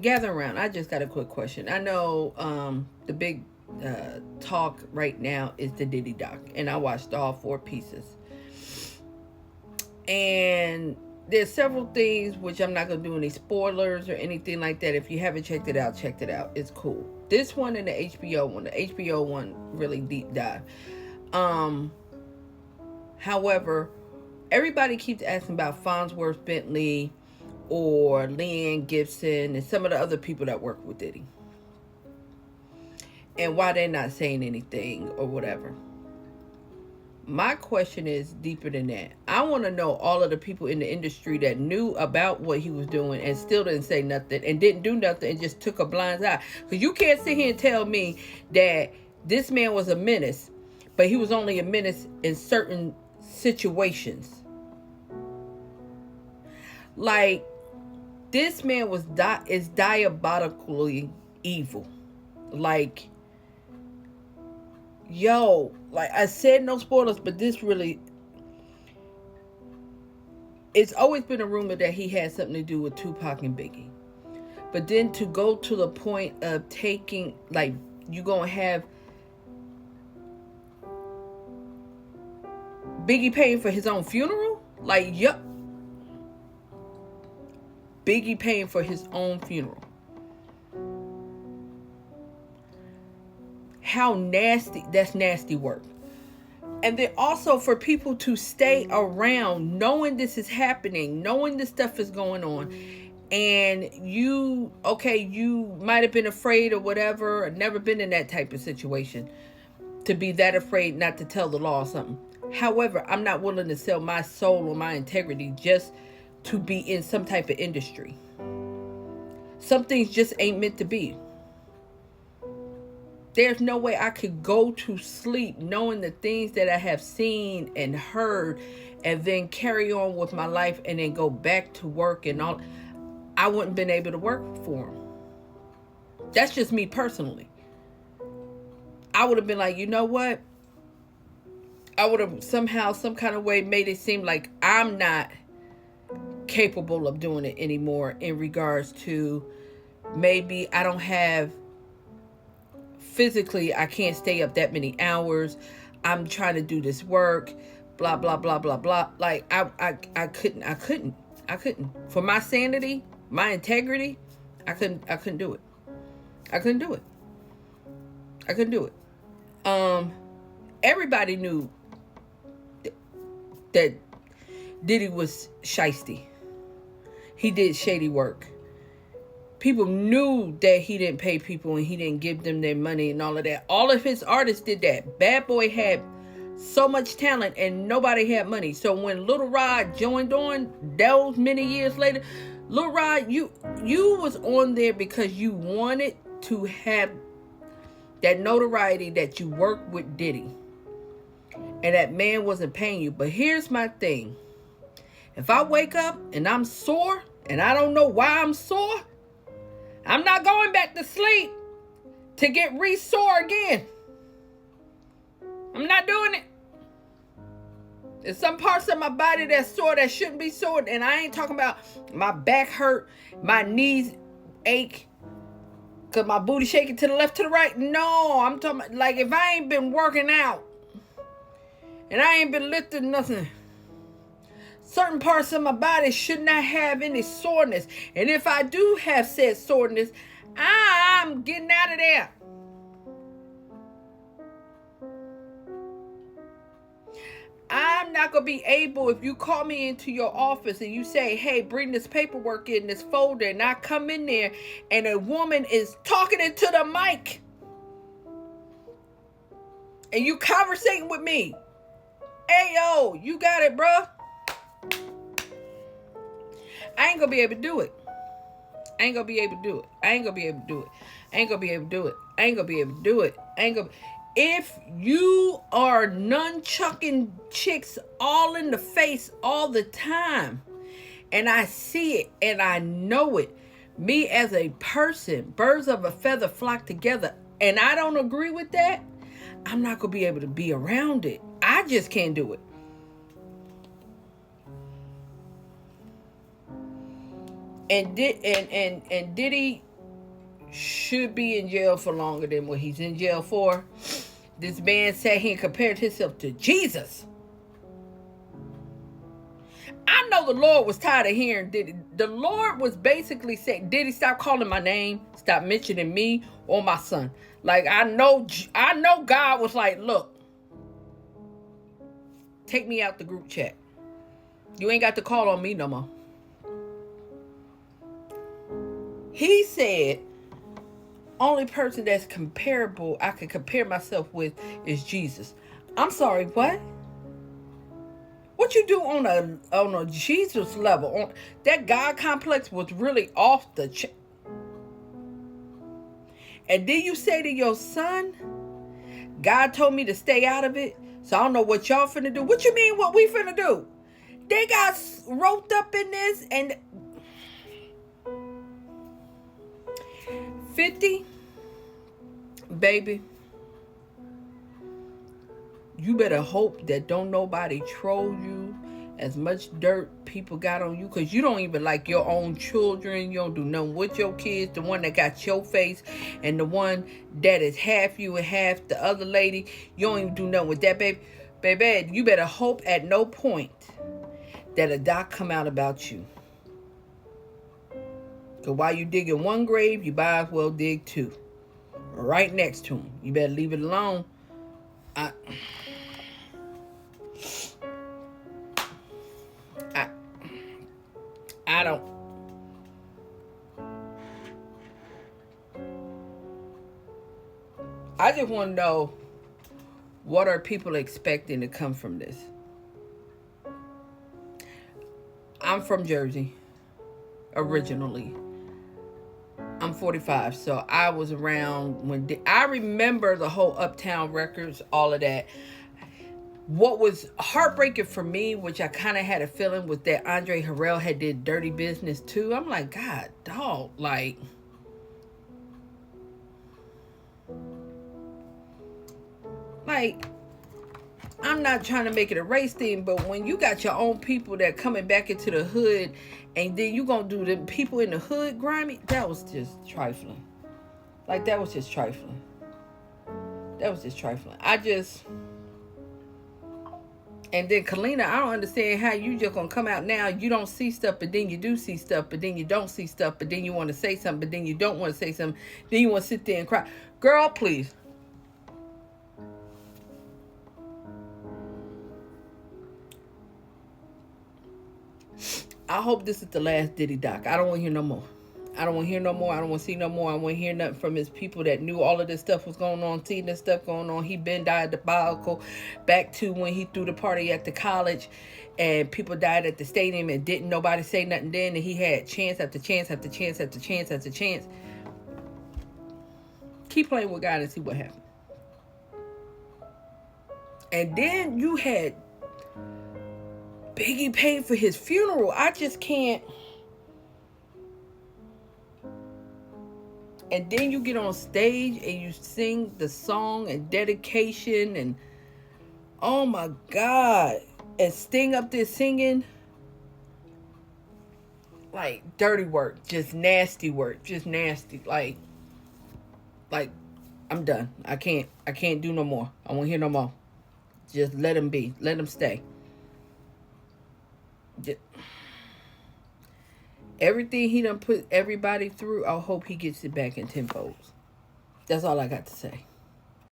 Gather around. I just got a quick question. I know the big talk right now is the Diddy Doc, and I watched all four pieces. And there's several things which I'm not gonna do any spoilers or anything like that. If you haven't checked it out, check it out. It's cool. This one and the HBO one. The HBO one really deep dive. Um, However, everybody keeps asking about Farnsworth Bentley or Leanne Gibson and some of the other people that work with Diddy, and why they're not saying anything or whatever. My question is deeper than that. I want to know all of the people in the industry that knew about what he was doing and still didn't say nothing and didn't do nothing and just took a blind eye. Because you can't sit here and tell me that this man was a menace, but he was only a menace in certain situations. Like, this man is diabolically evil. Like, yo, like I said, no spoilers, but this really, it's always been a rumor that he had something to do with Tupac and Biggie. But then to go to the point of taking, like, you gonna have Biggie paying for his own funeral? Like, yup. Biggie paying for his own funeral. How nasty. That's nasty work. And then also for people to stay around knowing this is happening, knowing this stuff is going on, and you might have been afraid or whatever, or never been in that type of situation, to be that afraid not to tell the law or something. However, I'm not willing to sell my soul or my integrity just to be in some type of industry. Some things just ain't meant to be. There's no way I could go to sleep knowing the things that I have seen and heard and then carry on with my life and then go back to work and all. I wouldn't have been able to work for him. That's just me personally. I would have been like, you know what? I would have somehow, some kind of way made it seem like I'm not capable of doing it anymore in regards to maybe I don't have, physically, I can't stay up that many hours. I'm trying to do this work, blah, blah, blah, blah, blah. Like, I couldn't. For my sanity, my integrity, I couldn't do it. I couldn't do it. Everybody knew that Diddy was shiesty. He did shady work. People knew that he didn't pay people and he didn't give them their money and all of that. All of his artists did that. Bad Boy had so much talent and nobody had money. So when Little Rod joined on those many years later, Little Rod, you was on there because you wanted to have that notoriety that you worked with Diddy. And that man wasn't paying you. But here's my thing. If I wake up and I'm sore and I don't know why I'm sore, I'm not going back to sleep to get re-sore again. I'm not doing it. There's some parts of my body that's sore that shouldn't be sore. And I ain't talking about my back hurt, my knees ache, because my booty shaking to the left, to the right. No, I'm talking about, like, if I ain't been working out and I ain't been lifting nothing, certain parts of my body should not have any soreness. And if I do have said soreness, I'm getting out of there. I'm not going to be able, if you call me into your office and you say, hey, bring this paperwork in this folder, and I come in there and a woman is talking into the mic and you conversating with me. Hey, yo, you got it, bruh. I ain't going to be able to do it. If you are nunchucking chicks all in the face all the time, and I see it and I know it, me as a person, birds of a feather flock together, and I don't agree with that, I'm not going to be able to be around it. I just can't do it. And Diddy should be in jail for longer than what he's in jail for. This man sat here and compared himself to Jesus. I know the Lord was tired of hearing Diddy. The Lord was basically saying, Diddy, stop calling my name. Stop mentioning me or my son. Like, I know God was like, look, take me out the group chat. You ain't got to call on me no more. He said, only person that's comparable I can compare myself with is Jesus. I'm sorry, what? What you do on a Jesus level? On that God complex was really off the and then you say to your son, God told me to stay out of it, so I don't know what y'all finna do. What you mean what we finna do? They got roped up in this and 50, baby, you better hope that don't nobody troll you as much dirt people got on you, because you don't even like your own children. You don't do nothing with your kids. The one that got your face and the one that is half you and half the other lady, you don't even do nothing with that, baby. Baby, you better hope at no point that a doc come out about you. Because while you dig in one grave, you might as well dig two. Right next to him. You better leave it alone. I don't. I just want to know, what are people expecting to come from this? I'm from Jersey, originally. I'm 45, so I was around when I remember the whole Uptown Records, all of that. What was heartbreaking for me, which I kind of had a feeling, was that Andre Harrell had did Dirty Business too. I'm like, God, dog, like, I'm not trying to make it a race thing, but when you got your own people that coming back into the hood, and then you gonna do the people in the hood grimy, that was just trifling. Like, that was just trifling. And then Kalina, I don't understand how you just gonna come out now. You don't see stuff, but then you do see stuff, but then you don't see stuff, but then you want to say something, but then you don't want to say something. Then you want to sit there and cry. Girl, please. I hope this is the last Diddy Doc. I don't want to hear no more. I don't want to hear no more. I don't want to see no more. I want to hear nothing from his people that knew all of this stuff was going on, seeing this stuff going on. He been diabolical back to when he threw the party at the college and people died at the stadium and didn't nobody say nothing then, and he had chance after chance after chance after chance after chance. Keep playing with God and see what happens. And then you had Biggie paid for his funeral. I just can't. And then you get on stage and you sing the song and dedication and oh my God. And Sting up there singing. Like dirty work. Just nasty work. Just nasty. Like I'm done. I can't do no more. I won't hear no more. Just let him be. Let him stay. Just, everything he done put everybody through, I hope he gets it back in tenfolds. That's all I got to say.